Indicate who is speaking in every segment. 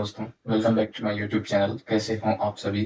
Speaker 1: दोस्तों, welcome back to my YouTube channel. कैसे हों आप सभी?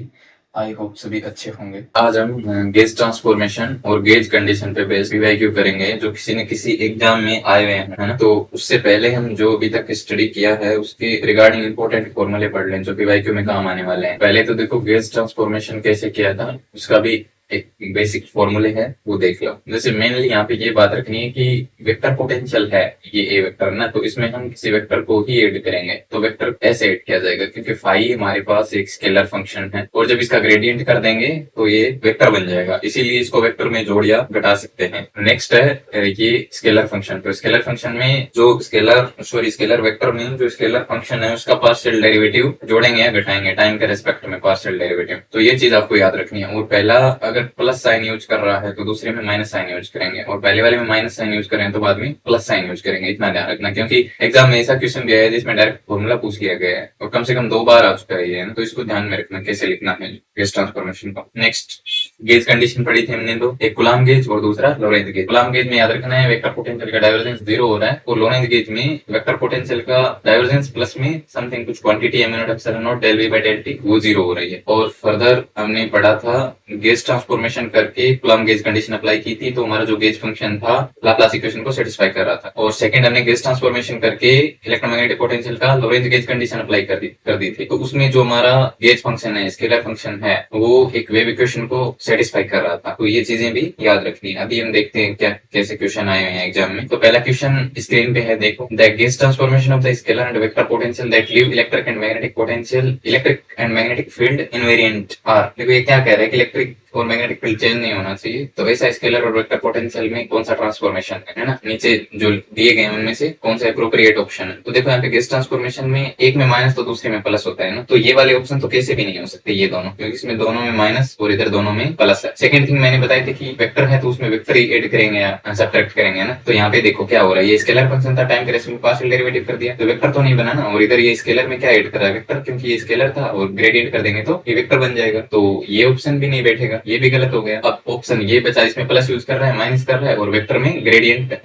Speaker 1: आई होप सभी अच्छे होंगे। आज हम गेज ट्रांसफॉर्मेशन और गेज कंडीशन पे बेस्ड पीवाईक्यू करेंगे, जो किसी न किसी एग्जाम में आए हुए हैं, है ना। तो उससे पहले हम जो अभी तक स्टडी किया है उसके रिगार्डिंग इंपॉर्टेंट फॉर्मूले पढ़ लें जो पीवाईक्यू में काम आने वाले हैं। पहले तो देखो गेज ट्रांसफॉर्मेशन कैसे किया था, उसका भी एक बेसिक फॉर्मूले है, वो देख लो। जैसे मेनली यहाँ पे ये बात रखनी है कि वेक्टर पोटेंशियल है ये ए वेक्टर ना, तो इसमें हम किसी वेक्टर को ही ऐड करेंगे। तो वेक्टर ऐसे ऐड किया जाएगा क्योंकि फाई हमारे पास एक स्केलर फंक्शन है, और जब इसका ग्रेडियंट कर देंगे तो ये वेक्टर बन जाएगा, इसीलिए इसको वेक्टर में जोड़ या घटा सकते हैं। नेक्स्ट है ये स्केलर फंक्शन। तो स्केलर फंक्शन में जो स्केलर वेक्टर में जो स्केलर फंक्शन है उसका पार्शियल डेरिवेटिव जोड़ेंगे या घटाएंगे टाइम के रेस्पेक्ट में, पार्शियल डेरिवेटिव। तो ये चीज आपको याद रखनी है। और पहला अगर प्लस साइन यूज कर रहा है तो दूसरे में माइनस साइन यूज करेंगे, और पहले वाले में माइनस साइन यूज करें तो बाद में प्लस साइन यूज करेंगे। इतना ध्यान रखना, क्योंकि एग्जाम में ऐसा क्वेश्चन गया है जिसमें डायरेक्ट फॉर्मूला पूछ लिया गया है और कम से कम 2 बार आ चुका है ये, तो इसको ध्यान में रखना कैसे लिखना है गेज ट्रांसफॉर्मेशन को। नेक्स्ट गेज कंडीशन पढ़ी थी हमने दो, एक कूलॉम गेज और दूसरा लोरेंज गेज। कूलॉम गेज में याद रखना है वेक्टर पोटेंशियल का डाइवर्जेंस 0 हो रहा है, और लोरेंज गेज में वेक्टर पोटेंशियल का डाइवर्जेंस प्लस में समथिंग कुछ quantity M nought epsilon nought del V by del T वो 0 हो रही है। और फर्दर हमने पढ़ा था गेज ट्रांसफॉर्मेशन करके कूलॉम गेज कंडीशन अप्लाई की थी, तो हमारा जो गेज फंक्शन था लाप्लास इक्वेशन को सेटिस्फाई कर रहा था। और सेकंड हमने गेज ट्रांसफॉर्मेशन करके इलेक्ट्रोमैग्नेटिक पोटेंशियल का लोरेंज गेज कंडीशन अप्लाई कर दी थी, तो उसमें जो हमारा गेज फंक्शन है, स्केलर फंक्शन है, वो एक वेव इक्वेशन को सेटिस्फाई कर रहा था। तो ये चीजें भी याद रखनी है। अभी हम देखते हैं क्या कैसे क्वेश्चन आए हुए हैं एग्जाम में। तो पहला क्वेश्चन स्क्रीन पे है, देखो। The gauge transformation of the scalar and vector potential that leave electric and magnetic potential electric and magnetic field invariant are. देखो ये क्या कह रहा है कि इलेक्ट्रिक और मैग्नेटिक फील्ड चेंज नहीं होना चाहिए, तो ऐसा स्केलर और वेक्टर पोटेंशियल में कौन सा ट्रांसफॉर्मेशन है ना, नीचे जो दिए गए हैं उनमें से कौन सा एप्रोप्रिएट ऑप्शन है। तो देखो यहाँ पे गेज ट्रांसफॉर्मेशन में एक में माइनस तो दूसरे में प्लस होता है ना, तो ये वाले ऑप्शन तो कैसे भी नहीं हो सकते ये दोनों, क्योंकि इसमें दोनों में माइनस और इधर दोनों में प्लस है। सेकंड थिंग मैंने बताई थी कि वेक्टर है तो उसमें वेक्टर ही ऐड करेंगे या सब्ट्रैक्ट करेंगे ना। तो यहाँ पे देखो क्या हो रहा है, ये स्केलर फंक्शन था, टाइम के रेस्पेक्ट में पार्शियल डेरिवेटिव कर दिया, तो वेक्टर तो नहीं बना ना। और इधर ये स्केलर में क्या ऐड कर रहा है, वेक्टर, क्योंकि ये स्केलर था और ग्रेडियंट कर देंगे तो ये वेक्टर बन जाएगा। तो ये ऑप्शन भी नहीं बैठेगा, ये भी गलत हो गया। अब ऑप्शन ये बचा, इसमें प्लस यूज कर रहा है, माइनस कर रहा है, और वेक्टर में ग्रेडियंट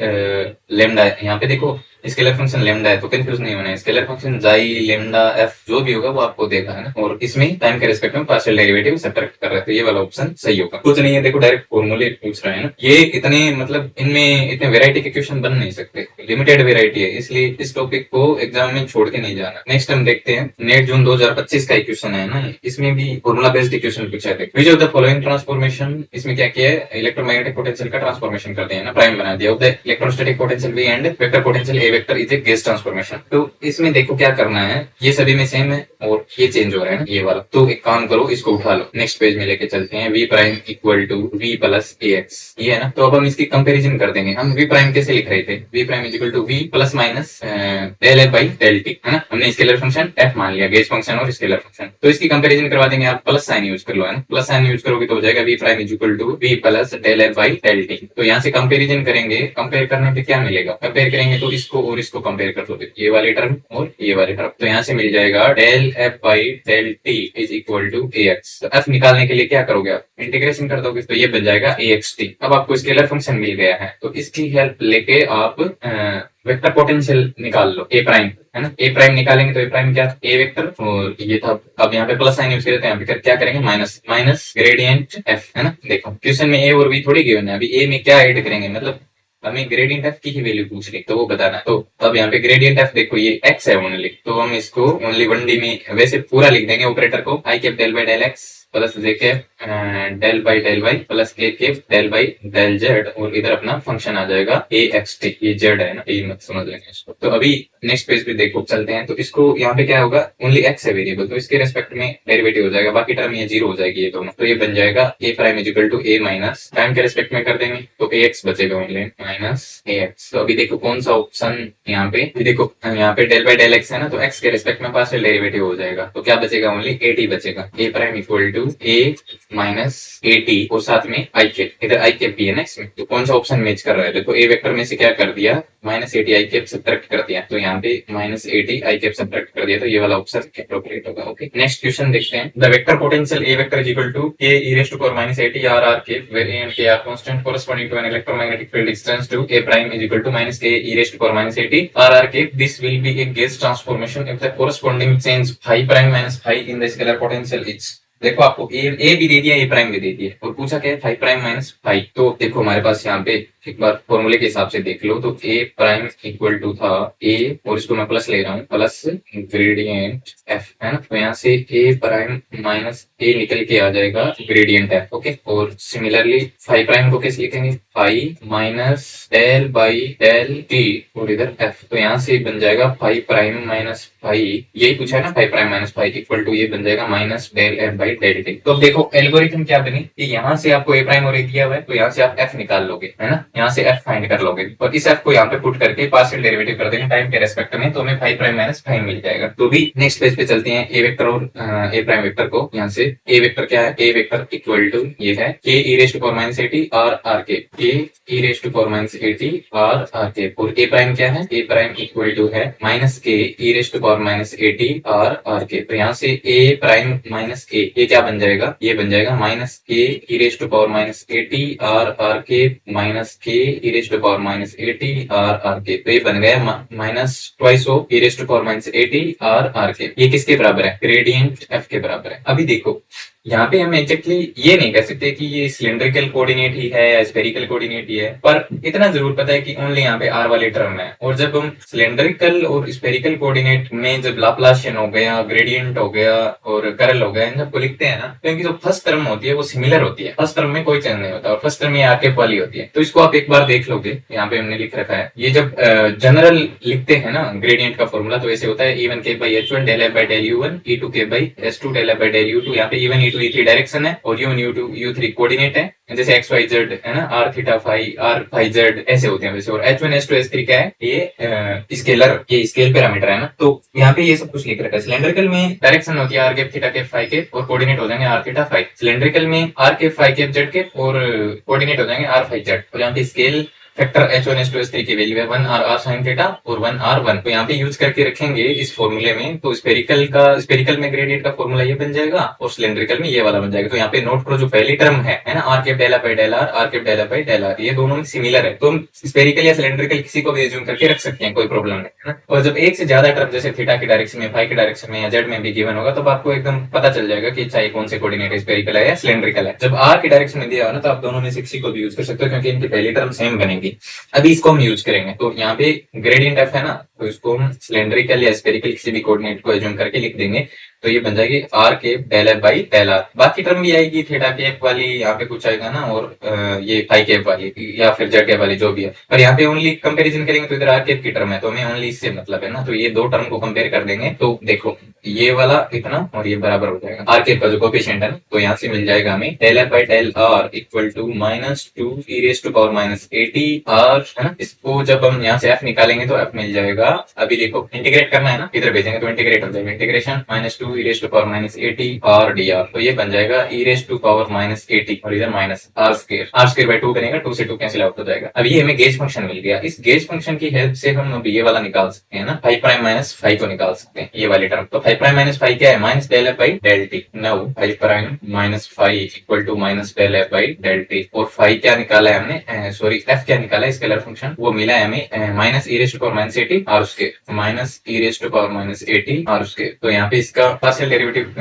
Speaker 1: लेमडा है। यहाँ पे देखो स्केलर फंक्शन लेमडा है, तो कंफ्यूज नहीं होना है। स्केलर फंक्शन जाई लेमडा एफ जो भी होगा वो आपको देखा है ना, और इसमें टाइम के रेस्पेक्ट में पार्शियल डेरिवेटिव सब्ट्रैक्ट कर रहे हैं, तो ये वाला ऑप्शन सही होगा। कुछ नहीं है, देखो डायरेक्ट फॉर्मूले पूछ रहे हैं ना। ये इतने मतलब इनमें इतने वेराइटी के क्वेश्चन बन नहीं सकते, लिमिटेड वेराइटी है, इसलिए इस टॉपिक को एग्जाम में छोड़ के नहीं जाना। नेक्स्ट हम देखते हैं नेट जून 2025 का क्वेश्चन है ना, इसमें भी फॉर्मूला बेस्ड क्वेश्चन पूछा है। Which of the following transformation, इसमें क्या किया है, इलेक्ट्रोमैग्नेटिक पोटेंशियल का ट्रांसफॉर्मेशन कर दिया ना, प्राइम बना दिया। Of the electrostatic potential V and vector potential A vector is a gauge transformation. तो इसमें देखो क्या करना है, ये सभी में सेम है और ये चेंज हो रहा है ना ये वाला, तो एक काम करो इसको उठा लो, नेक्स्ट पेज में लेके चलते हैं। v prime equal to v plus A X, ये है ना। तो अब हम इसकी कंपैरिजन कर देंगे। हम v प्राइम कैसे लिख रहे थे, v prime equal to v plus minus del F by del T, है ना। हमने स्केलर फंक्शन f मान लिया, गेज फंक्शन और स्केलर फंक्शन, तो इसकी कंपैरिजन करवा देंगे। आप प्लस साइन यूज कर लो, है ना। प्लस साइन यूज करोगे तो हो जाएगा v prime equal to v plus del F by del T. तो यहाँ से कंपैरिजन करेंगे, कंपेयर करने पे क्या मिलेगा, कंपेयर करेंगे तो इसको और इसको कंपेयर कर दो, ये वाले टर्म और ये वाले टर्म, तो यहाँ से मिल जाएगा del F by del T is equal to A X. तो एफ निकालने के लिए क्या करोगे आप, इंटीग्रेशन कर दोगे, तो ये बन जाएगा ए एक्स टी। अब आपको स्केलर फंक्शन मिल गया है, तो इसकी हेल्प लेके आप वेक्टर पोटेंशियल निकाल लो, ए प्राइम, है ना। ए प्राइम निकालेंगे तो ए प्राइम क्या, ए वेक्टर, और ये था। अब यहाँ पे प्लस साइन यूज करते हैं, यहाँ पे क्या करेंगे, माइनस माइनस ग्रेडियंट एफ, है ना। देखो क्वेश्चन में ए और बी थोड़ी गिवन है, अभी ए में क्या ऐड करेंगे, मतलब हमें ग्रेडियंट एफ की ही वैल्यू पूछ रही, तो वो बताना है। तो अब यहाँ पे ग्रेडियंट एफ देखो ये एक्स है ओनली, तो हम इसको ओनली 1D में वैसे पूरा लिख देंगे ऑपरेटर को, I cap del by del X plus J cap del by del Y plus K cap del by del Z, और इधर अपना फंक्शन आ जाएगा ए एक्स टी, ये जेड है ना, ये मत समझ लेंगे इसको। तो अभी नेक्स्ट पेज पे देखो चलते हैं, तो इसको यहाँ पे क्या होगा, ओनली एक्स है वेरिएबल, तो इसके रेस्पेक्ट में डेरिवेटिव हो जाएगा, बाकी टर्म ये 0 हो जाएगी ये दोनों, तो ये बन जाएगा A prime equal to A minus time के रेस्पेक्ट में कर देंगे तो ए एक्स बचेगा ओनली माइनस ए एक्स। तो अभी देखो कौन सा ऑप्शन यहाँ पे, देखो यहाँ पे डेल बाई डेल एक्स है ना, तो एक्स के रेस्पेक्ट में पार्शियल डेरिवेटिव हो जाएगा, तो क्या बचेगा, ओनली ए टी बचेगा। A prime equal to A minus A T और साथ में आई कैप, इधर आई कैप भी है ना इसमें, तो कौन सा ऑप्शन मैच कर रहा है? देखो ए वेक्टर में से क्या कर दिया, minus A T I cap subtract कर दिया, तो यहाँ पे minus A T I cap subtract कर दिया, तो ये वाला ऑप्शन एप्रोप्रिएट होगा। ओके, नेक्स्ट क्वेश्चन देखते हैं। The vector potential A vector is equal to K E raise to power minus A T R R cap where A and K are constant corresponding to an electromagnetic field distance to A prime is equal to minus K E raise to power minus A T R R cap. This will be a gauge transformation if the corresponding change phi prime minus phi in the scalar potential is. देखो आपको ए भी दे दिया, ए prime भी दे दिया, और पूछा क्या है, फाइव प्राइम माइनस फाइव। तो देखो हमारे पास यहाँ पे एक बार फॉर्मूले के हिसाब से देख लो, तो ए प्राइम इक्वल टू था ए, और इसको मैं प्लस ले रहा हूँ, प्लस ग्रेडियंट एफ, है ना। तो यहाँ से ए प्राइम माइनस ए निकल के आ जाएगा ग्रेडियंट एफ। ओके, और सिमिलरली फाइव प्राइम को कैसे लिखेंगे, phi minus del by del T, और इधर एफ, तो यहाँ से बन जाएगा फाइव प्राइम माइनस फाइव, यही पूछा है ना, phi prime minus phi equal to ये बन जाएगा minus del F by del T. तो अब देखो एल्गोरिथम क्या बनी कि यहाँ से आपको ए प्राइम और ए दिया हुआ है, तो यहाँ से आप एफ निकाल लोगे, है ना, यहाँ से एफ फाइंड कर लोगे, और इस एफ को यहाँ पे पुट करके पार्शियल डेरिवेटिव कर देंगे टाइम के रेस्पेक्ट में, तो हमें फाइव प्राइम माइनस फाइव मिल जाएगा। तो भी नेक्स्ट पेज पे चलते हैं, ए वेक्टर और ए प्राइम वेक्टर को, यहाँ से ए वेक्टर क्या है, ए वेक्टर इक्वल टू ये है K E raise to power minus A T R R K, K E raise to power minus A T R R K, और ए प्राइम क्या है, ए प्राइम इक्वल टू है minus K E raise to power minus A T R R K. तो यहाँ से ए prime minus ए, ये क्या बन जाएगा, ये बन जाएगा minus K E raise to power minus A T R R K minus K E raise to power minus A T R R K. तो ये बन गया minus twice of E raise to power minus A T R R K. ये किसके बराबर है, gradient F के बराबर है। अभी देखो यहाँ पे हम एग्जैक्टली ये नहीं कह सकते कि ये सिलेंड्रिकल कोऑर्डिनेट ही है या स्फेरिकल कोऑर्डिनेट ही है, पर इतना जरूर पता है कि ओनली यहाँ पे आर वाले टर्म है। और जब हम सिलेंड्रिकल और स्फेरिकल कोऑर्डिनेट में जब लाप्लासियन हो गया, ग्रेडियंट हो गया और कर्ल हो गया, इन सबको लिखते हैं ना, तो इनकी जो फर्स्ट टर्म होती है वो सिमिलर होती है, फर्स्ट टर्म में कोई चेंज नहीं होता, और फर्स्ट टर्म ये आर कैप वाली होती है। तो इसको आप एक बार देख लोगे, यहाँ पे हमने लिख रखा है, ये जब जनरल लिखते हैं ना ग्रेडियंट का फॉर्मूला, तो ऐसे होता है E1 के by H1 del F by del U1, E2 के by S2 del F by del U2। यहाँ पे E1 E2 E3 डायरेक्शन है, और U1 U2 U3 कोऑर्डिनेट है, जैसे एक्स वाई जेड है ना, R theta phi R phi Z ऐसे होते हैं वैसे। और H1 S2 S3 क्या है, ये स्केलर, ये स्केल पैरामीटर है ना। तो यहाँ पे ये सब कुछ लिख रखा है। सिलेंड्रिकल में डायरेक्शन होती है R cap theta cap phi cap, और कोऑर्डिनेट हो जाएंगे आर थीटा फाई। सिलेंड्रिकल में R cap phi cap Z cap, और कोऑर्डिनेट हो जाएंगे आर फाई जेड। और यहाँ पे scale factor H1 S2 S3 की वैल्यू है 1 R sin थीटा और 1 R 1। तो यहाँ पे यूज करके रखेंगे इस फॉर्मूले में, तो स्पेरिकल में ग्रेडियंट का फॉर्मूला ये बन जाएगा, और सिलेंड्रिकल में ये वाला बन जाएगा। तो यहाँ पे नोट करो जो पहली टर्म है ना, R cap del by del R cap del by del R, ये दोनों में सिमिलर है, तो हम स्पेरिकल या सिलेंड्रिकल किसी को भी एज्यूम करके रख सकते हैं, कोई प्रॉब्लम नहीं है ना। और जब एक से ज्यादा टर्म जैसे थीटा की डायरेक्शन में, फाई की डायरेक्शन में या जेड में भी गिवन होगा, तो आपको एकदम पता चल जाएगा कि चाहिए कौन से कोऑर्डिनेट है, स्पेरिकल है या सिलेंड्रिकल है। जब आर की डायरेक्शन में दिया हो ना, तो आप दोनों में से किसी को भी यूज कर सकते हो, क्योंकि इनकी पहली टर्म सेम बनेगी। अभी इसको हम यूज करेंगे, तो यहाँ पे ग्रेडियंट एफ है ना, तो इसको हम सिलेंड्रिकल या स्फेरिकल किसी भी कोऑर्डिनेट को एज्यूम करके लिख देंगे, तो ये बन जाएगी R cap del F by del R. बाकी टर्म भी आएगी, थीटा कैप वाली यहाँ पे कुछ आएगा ना, और ये फाई कैप वाली या फिर जेड कैप वाली जो भी है, पर यहाँ पे ओनली कंपैरिजन करेंगे तो इधर आर कैप की टर्म है, तो हमें ओनली इससे मतलब है ना। तो ये दो टर्म को कंपेयर कर देंगे, तो देखो ये वाला इतना और ये बराबर हो जाएगा आर कैप का जो कोफिशिएंट है ना, तो यहाँ से मिल जाएगा हमें del F by del R equal to minus 2 E raise to power minus 80 R, है ना। इसको जब हम यहाँ से एफ निकालेंगे तो एफ मिल जाएगा, अभी देखो इंटीग्रेट करना है ना, इधर भेजेंगे तो इंटीग्रेट हो जाएगा, integration minus 2 E raise to power minus 80 R D R, तो ये बन जाएगा E raise to power minus 80 और इधर माइनस आर स्क्वायर बाई 2 बनेगा, 2 से 2 कैंसिल आउट हो जाएगा। अब ये हमें गेज फंक्शन मिल गया, इस गेज फंक्शन की हेल्प से हम ये वाला निकाल सकते हैं ना, फाइव प्राइम माइनस फाइव को निकाल सकते हैं, ये वाली टर्म। तो फाइव प्राइम माइनस फाइव क्या है, minus del F by del T. Now phi prime minus phi equal to minus del F by del T, और फाइव क्या निकाला है हमने, सॉरी एफ क्या निकाला है, स्केलर फंक्शन, वो मिला है हमें minus E raise to power minus 80 are square, minus E raise to power minus 80 are square. तो यहाँ पे इसका पार्शियल डेरिवेटिव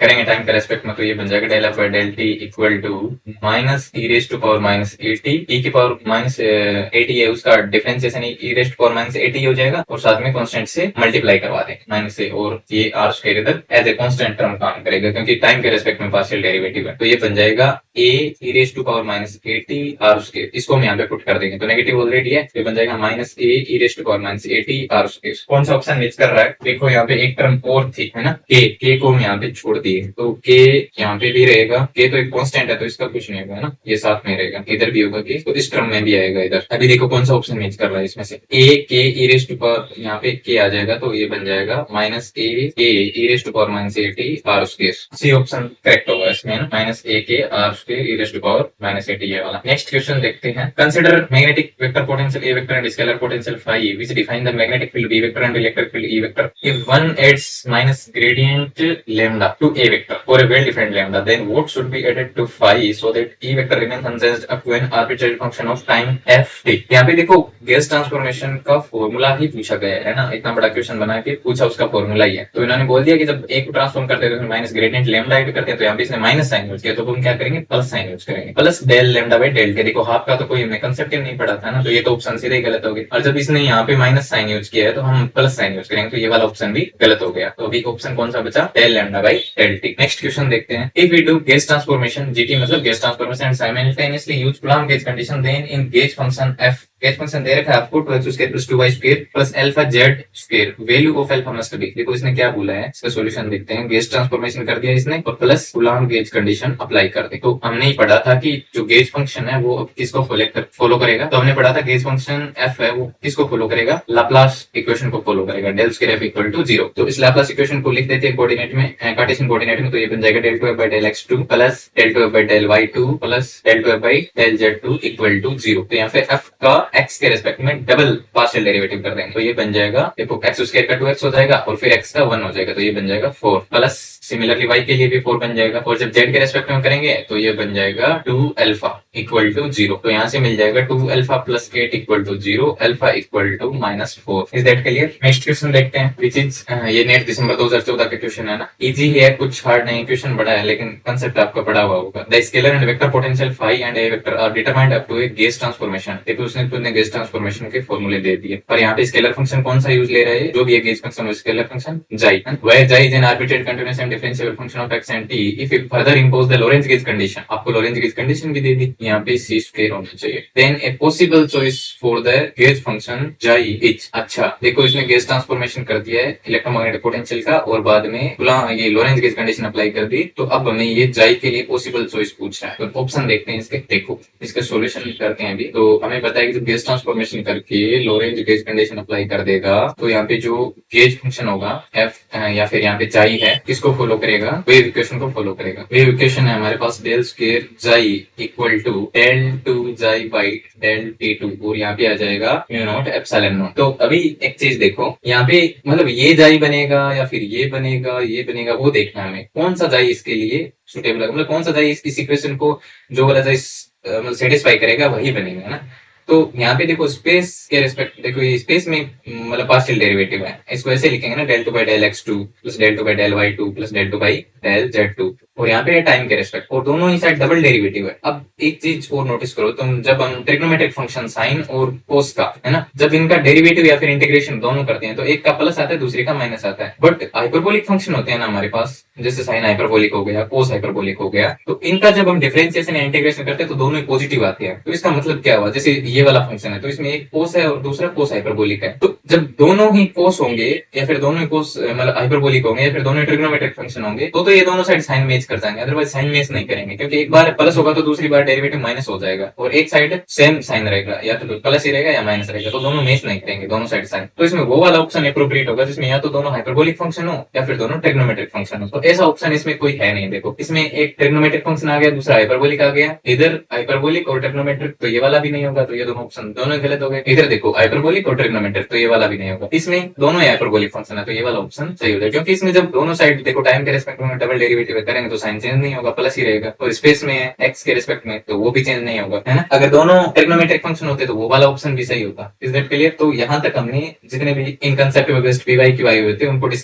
Speaker 1: करेंगे टाइम के रेस्पेक्ट में, तो ये बन जाएगा del F by del T equal to minus E raise to power minus 80, E की पावर माइनस 80 है, उसका differentiation E raise to power minus 80 हो जाएगा, और साथ में कांस्टेंट से मल्टीप्लाई करवा दें माइनस से, और ये आर स्क्वायर इधर एज ए कांस्टेंट टर्म काम करेगा, क्योंकि टाइम के रेस्पेक्ट में पार्शियल डेरिवेटिव है। तो ये बन जाएगा A E raise to power minus 80 are square, इसको हम यहाँ पे पुट कर देंगे, तो नेगेटिव ऑलरेडी है, तो बन जाएगा minus a E raise to power minus 80 are square. कौन सा ऑप्शन मैच कर रहा है, देखो यहाँ पे एक टर्म और थी, है ना, के को हम यहाँ पे छोड़ होती है, तो के यहाँ पे भी रहेगा, के तो एक कांस्टेंट है तो इसका कुछ नहीं होगा, है ना, ये साथ में रहेगा, इधर भी होगा के, तो इस टर्म में भी आएगा इधर। अभी देखो कौन सा ऑप्शन मैच कर रहा है इसमें से, ए K E raise to power, यहाँ पे के आ जाएगा तो ये बन जाएगा minus A K E raise to power minus A T R square. C option correct होगा इसमें ना, minus A K R square E raise to power minus A T, ये वाला। नेक्स्ट क्वेश्चन देखते हैं। Consider magnetic vector potential A vector and scalar potential phi which define the magnetic field B vector and electric field E vector if one adds minus gradient lambda to a vector for a well defined lambda, then what should be added to phi so that e vector remains unchanged up to an arbitrary function of time f t। यहाँ पे देखो gas transformation का formula ही पूछा गया है ना, इतना बड़ा क्वेश्चन बना के पूछा उसका फॉर्मूला ही है, तो इन्होंने बोल दिया कि जब एक को ट्रांसफॉर्म करते हैं तो माइनस ग्रेडियंट लैम्डा ऐड करते हैं, तो यहाँ पे इसने माइनस साइन यूज किया, तो हम क्या करेंगे प्लस साइन यूज करेंगे, plus del lambda by del के। देखो हाफ का तो कोई हमने कंसेप्ट ही नहीं पढ़ा था ना, तो ये तो ऑप्शन सीधे ही गलत हो गया, और जब इसने यहाँ पे माइनस साइन यूज किया है तो हम प्लस साइन यूज करेंगे, तो ये वाला ऑप्शन भी गलत हो गया। तो अभी ऑप्शन कौन सा बचा, del lambda by del T. Next question देखते हैं। If we do gauge transformation GT मतलब gauge transformation and simultaneously use Coulomb gauge condition, then in gauge function F, gauge function दे रखा है आपको 2x square plus 2y square plus alpha Z square, value of alpha must be. देखो इसने क्या बोला है, इसका सॉल्यूशन देखते हैं। गेज ट्रांसफॉर्मेशन कर दिया इसने और plus Coulomb gauge condition apply कर दी। तो हमने ही पढ़ा था कि जो गेज फंक्शन है वो अब किसको फॉलो करेगा, तो हमने पढ़ा था गेज फंक्शन एफ है वो किसको फॉलो करेगा, लाप्लास इक्वेशन को फॉलो करेगा, del square f equal to 0। तो इस लाप्लास इक्वेशन को लिख देते हैं कोऑर्डिनेट में, कार्टेशियन कोऑर्डिनेट में, तो ये बन जाएगा del two f by del x two plus del two f by del y two plus del two f by del z two equal to 0। तो यहाँ पे एफ का एक्स के रेस्पेक्ट में डबल पार्शियल डेरिवेटिव कर देंगे, तो ये बन जाएगा देखो एक्स स्क्वायर का 2x हो जाएगा और फिर x का 1 हो जाएगा, तो ये बन जाएगा 4 प्लस सिमिलरली y के लिए भी 4 बन जाएगा, और जब z के रेस्पेक्ट में करेंगे तो ये बन जाएगा 2 अल्फा इक्वल टू 0। तो यहाँ से मिल जाएगा 2 alpha plus 8 equal to 0, alpha equal to -4। Is that clear? Next question देखते हैं, विच इज ये नेट दिसंबर 2014 का क्वेश्चन है ना, इजी है, कुछ हार्ड नहीं, क्वेश्चन बड़ा है लेकिन कंसेप्ट आपका पढ़ा हुआ होगा। The scalar and vector potential phi and A vector are determined up to a gauge transformation. देखो उसने खुद ने गेज ट्रांसफॉर्मेशन के फॉर्मूले दे दिए, पर यहाँ पे स्केलर फंक्शन कौन सा यूज ले रहे हैं, जो भी है गेज फंक्शन स्केलर फंक्शन जाई, where जाई is an arbitrary continuous and differentiable function of x and t if you further impose the Lorentz gauge condition। आपको Lorentz gauge condition भी दे दी, यहाँ पे c स्क्वायर होना चाहिए। then a possible choice for the gauge function जाई is, अच्छा देखो इसने गेज ट्रांसफॉर्मेशन कर दिया है इलेक्ट्रोमैग्नेटिक पोटेंशियल का और बाद में ये Lorentz gauge कंडीशन अप्लाई कर दी, तो अब हमें ये जाई के लिए पॉसिबल चॉइस पूछ रहा है, तो ऑप्शन देखते हैं इसके। देखो इसका सॉल्यूशन करते हैं अभी, तो हमें पता है कि जब गेज ट्रांसफॉर्मेशन करके Lorentz gauge कंडीशन अप्लाई कर देगा तो यहाँ पे जो गेज फंक्शन होगा एफ या फिर यहाँ पे जाई है किसको फॉलो करेगा, वेव इक्वेशन को फॉलो करेगा। वेव इक्वेशन है हमारे पास del square psi equal to del two psi by del t two, और यहाँ पे आ जाएगा म्यू नॉट एप्सिलॉन नॉट। तो अभी एक चीज देखो यहाँ पे मतलब ये जाई बनेगा या फिर ये बनेगा वो देखना है हमें, कौन सा जाई इसके लिए सुटेबल है, मतलब कौन सा जाई इस इक्वेशन को जो वाला जाई सेटिस्फाई करेगा वही बनेगा ना। तो यहाँ पे देखो स्पेस के रेस्पेक्ट, देखो ये स्पेस में मतलब पार्शियल डेरिवेटिव है, इसको ऐसे लिखेंगे ना, del two by del x two plus del two by del y two plus del two by del z two, और यहाँ पे टाइम के रेस्पेक्ट, और दोनों ही साइड डबल डेरिवेटिव है। अब एक चीज और नोटिस करो तुम, जब हम ट्रिग्नोमेट्रिक फंक्शन साइन और कोस का है ना, जब इनका डेरिवेटिव या फिर इंटीग्रेशन दोनों करते हैं तो एक का प्लस आता है दूसरे का माइनस आता है, बट हाइपरबोलिक फंक्शन होते हैं ना हमारे पास, जैसे साइन हाइपरबोलिक हो गया, कोस हाइपरबोलिक हो गया, तो इनका जब हम डिफरेंशिएशन या इंटीग्रेशन करते हैं तो दोनों ही पॉजिटिव आते हैं। तो इसका मतलब क्या हुआ, जैसे ये वाला फंक्शन है तो इसमें एक कोस है और दूसरा कोस हाइपरबोलिक है, तो जब दोनों ही कोस होंगे या फिर दोनों ही कोस मतलब हाइपरबोलिक होंगे या फिर दोनों ट्रिग्नोमेट्रिक फंक्शन होंगे तो ये दोनों साइड साइन मैच कर जाएंगे, अदरवाइज साइन मैच नहीं करेंगे, क्योंकि एक बार प्लस होगा तो दूसरी बार डेरिवेटिव माइनस हो जाएगा, और एक साइड सेम साइन रहेगा, या तो प्लस ही रहेगा या माइनस रहेगा, तो दोनों मैच नहीं करेंगे दोनों साइड साइन। तो इसमें वो वाला ऑप्शन एप्रोप्रिएट होगा जिसमें या तो दोनों हाइपरबोलिक फंक्शन हो या फिर दोनों ट्रिग्नोमेट्रिक फंक्शन हो। तो ऐसा ऑप्शन इसमें कोई है नहीं। देखो इसमें एक ट्रिग्नोमेट्रिक फंक्शन आ गया, दूसरा हाइपरबोलिक आ गया, इधर हाइपरबोलिक और ट्रिग्नोमेट्रिक, तो ये वाला भी नहीं होगा, तो ये दोनों ऑप्शन दोनों गलत हो गए। इधर देखो हाइपरबोलिक और ट्रिग्नोमेट्रिक, तो ये वाला भी नहीं होगा। इसमें दोनों हाइपरबोलिक फंक्शन है तो ये वाला ऑप्शन सही हो जाएगा, क्योंकि इसमें जब दोनों साइड देखो टाइम के रेस्पेक्ट में डबल डेरिवेटिव करेंगे तो साइन चेंज नहीं होगा, प्लस ही रहेगा, और स्पेस में एक्स के रेस्पेक्ट में तो वो भी चेंज नहीं होगा, है ना। अगर दोनों ट्रिग्नोमेट्रिक फंक्शन होते तो वो वाला ऑप्शन भी सही होता। Is that clear? तो यहाँ तक हमने जितने भी इन कंसेप्ट बेस्ड पीवाई क्यूआई हुए थे उनको